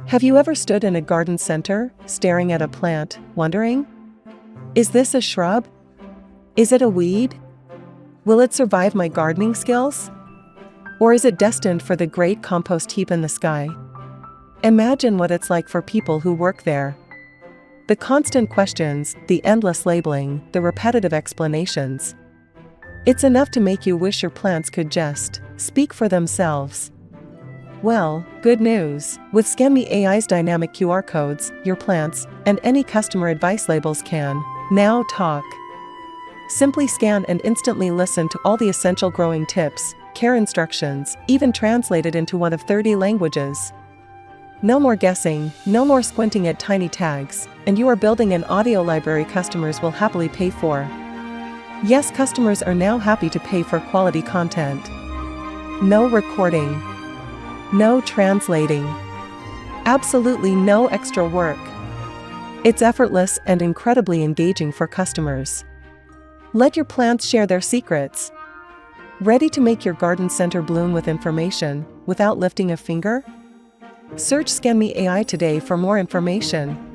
Have you ever stood in a garden center, staring at a plant, wondering, is this a shrub? Is it a weed? Will it survive my gardening skills? Or is it destined for the great compost heap in the sky? Imagine what it's like for people who work there. The constant questions, the endless labeling, the repetitive explanations. It's enough to make you wish your plants could just speak for themselves. Well, good news. With ScanMe AI's dynamic QR codes, your plants and any customer advice labels can now talk. Simply scan and instantly listen to all the essential growing tips, care instructions, even translated into one of 30 languages. No more guessing, no more squinting at tiny tags, and you are building an audio library customers will happily pay for. Yes, customers are now happy to pay for quality content. No recording. No translating. Absolutely no extra work. It's effortless and incredibly engaging for customers. Let your plants share their secrets. Ready to make your garden center bloom with information, without lifting a finger? Search ScanMe AI today for more information.